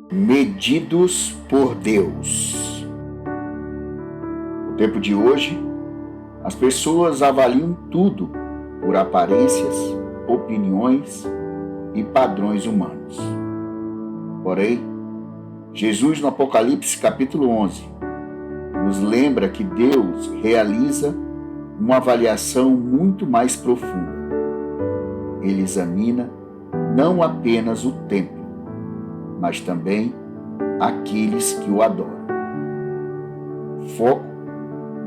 Medidos por Deus. No tempo de hoje, as pessoas avaliam tudo por aparências, opiniões e padrões humanos. Porém, Jesus no Apocalipse capítulo 11 nos lembra que Deus realiza uma avaliação muito mais profunda. Ele examina não apenas o templo, mas também aqueles que o adoram. O foco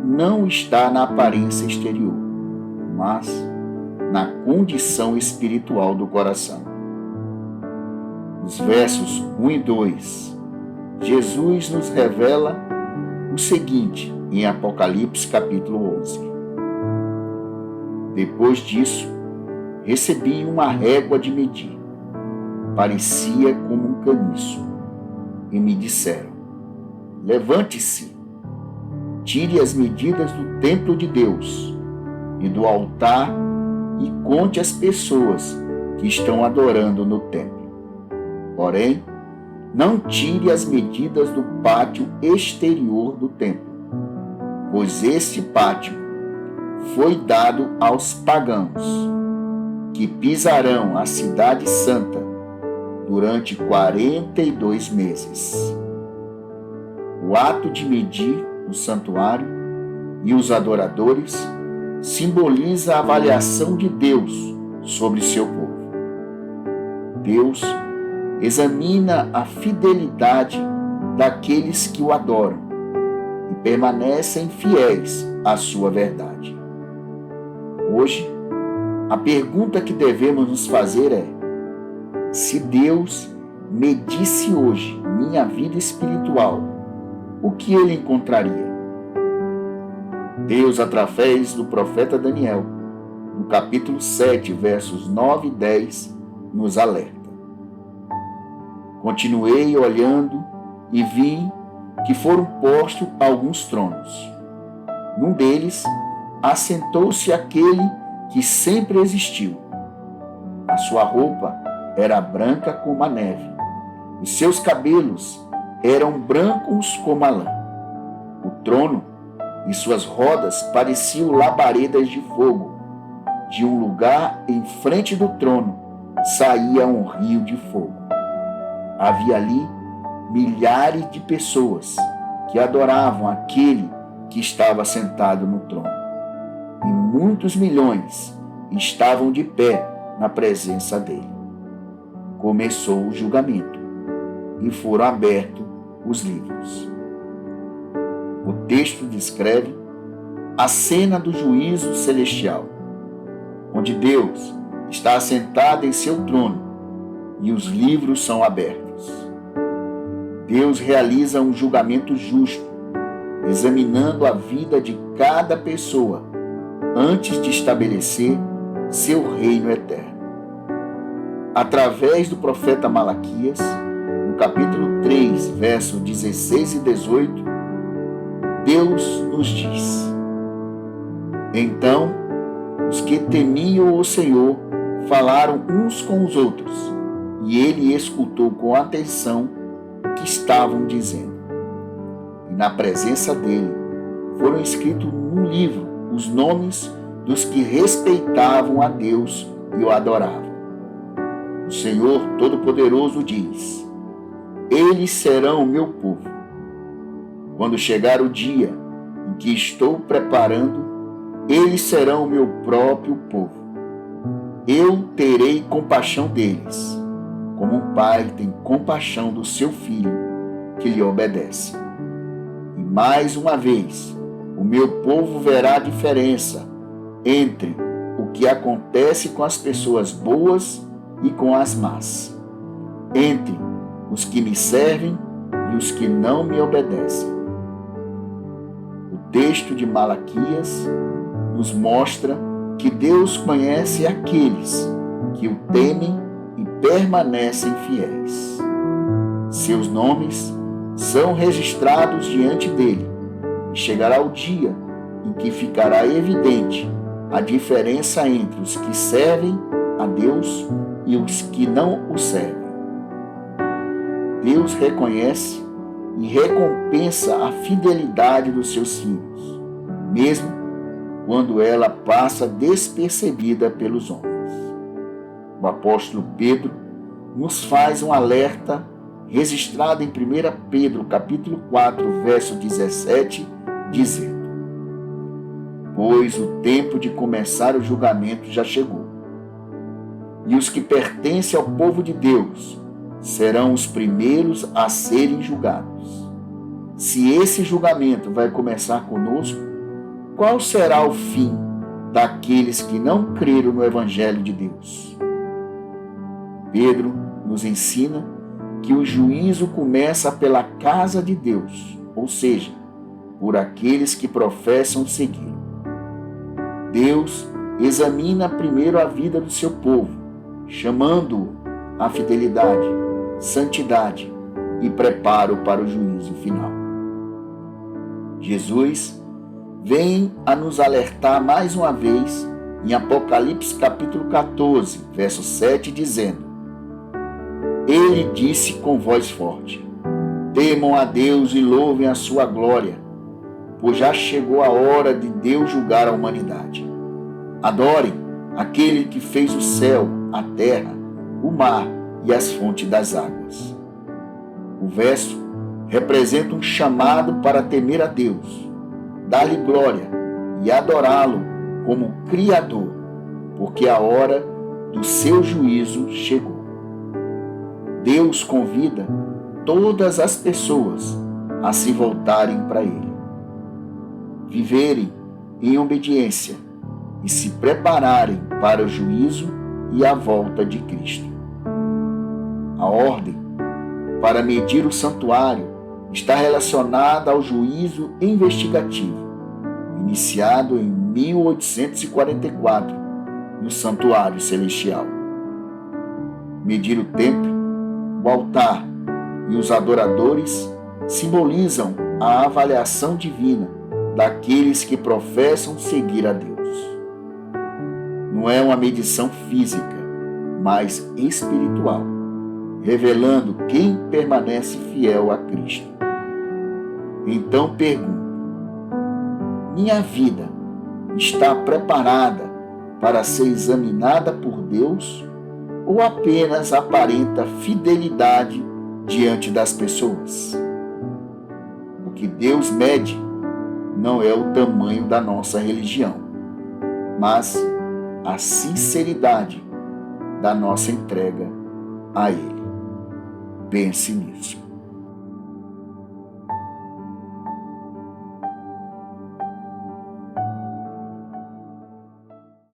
não está na aparência exterior, mas na condição espiritual do coração. Nos versos 1 e 2, Jesus nos revela o seguinte em Apocalipse capítulo 11. Depois disso, recebi uma régua de medir. Parecia como um caniço. E me disseram: levante-se, tire as medidas do templo de Deus e do altar e conte as pessoas que estão adorando no templo. Porém, não tire as medidas do pátio exterior do templo, pois este pátio foi dado aos pagãos, que pisarão a cidade santa durante 42 meses. O ato de medir o santuário e os adoradores simboliza a avaliação de Deus sobre seu povo. Deus examina a fidelidade daqueles que o adoram e permanecem fiéis à sua verdade. Hoje, a pergunta que devemos nos fazer é: se Deus medisse hoje minha vida espiritual, o que ele encontraria? Deus, através do profeta Daniel, no capítulo 7, versos 9 e 10, nos alerta. Continuei olhando e vi que foram postos alguns tronos. Num deles, assentou-se aquele que sempre existiu. A sua roupa era branca como a neve. Os seus cabelos eram brancos como a lã. O trono e suas rodas pareciam labaredas de fogo. De um lugar em frente do trono saía um rio de fogo. Havia ali milhares de pessoas que adoravam aquele que estava sentado no trono. E muitos milhões estavam de pé na presença dele. Começou o julgamento e foram abertos os livros. O texto descreve a cena do juízo celestial, onde Deus está assentado em seu trono e os livros são abertos. Deus realiza um julgamento justo, examinando a vida de cada pessoa antes de estabelecer seu reino eterno. Através do profeta Malaquias, no capítulo 3, versos 16 e 18, Deus nos diz: então, os que temiam o Senhor falaram uns com os outros, e ele escutou com atenção o que estavam dizendo. E na presença dele foram escritos num livro os nomes dos que respeitavam a Deus e o adoravam. O Senhor Todo-Poderoso diz: eles serão o meu povo. Quando chegar o dia em que estou preparando, eles serão o meu próprio povo. Eu terei compaixão deles, como um pai tem compaixão do seu filho que lhe obedece. E mais uma vez, o meu povo verá a diferença entre o que acontece com as pessoas boas e com as más, entre os que me servem e os que não me obedecem. O texto de Malaquias nos mostra que Deus conhece aqueles que o temem e permanecem fiéis. Seus nomes são registrados diante dele, e chegará o dia em que ficará evidente a diferença entre os que servem a Deus e os que não o servem. Deus reconhece e recompensa a fidelidade dos seus filhos, mesmo quando ela passa despercebida pelos homens. O apóstolo Pedro nos faz um alerta registrado em 1 Pedro, capítulo 4, verso 17, dizendo: pois o tempo de começar o julgamento já chegou, e os que pertencem ao povo de Deus serão os primeiros a serem julgados. Se esse julgamento vai começar conosco, qual será o fim daqueles que não creram no Evangelho de Deus? Pedro nos ensina que o juízo começa pela casa de Deus, ou seja, por aqueles que professam segui-lo. Deus examina primeiro a vida do seu povo, chamando-o à fidelidade, santidade e preparo para o juízo final. Jesus vem a nos alertar mais uma vez em Apocalipse capítulo 14, verso 7, dizendo: ele disse com voz forte: temam a Deus e louvem a sua glória, pois já chegou a hora de Deus julgar a humanidade. Adorem aquele que fez o céu, a terra, o mar e as fontes das águas. O verso representa um chamado para temer a Deus, dar-lhe glória e adorá-lo como Criador, porque a hora do seu juízo chegou. Deus convida todas as pessoas a se voltarem para Ele, viverem em obediência e se prepararem para o juízo e a volta de Cristo. A ordem para medir o santuário está relacionada ao juízo investigativo, iniciado em 1844, no Santuário Celestial. Medir o templo, o altar e os adoradores simbolizam a avaliação divina daqueles que professam seguir a Deus. Não é uma medição física, mas espiritual, revelando quem permanece fiel a Cristo. Então pergunto: minha vida está preparada para ser examinada por Deus ou apenas aparenta fidelidade diante das pessoas? O que Deus mede não é o tamanho da nossa religião, mas a sinceridade da nossa entrega a Ele. Pense nisso.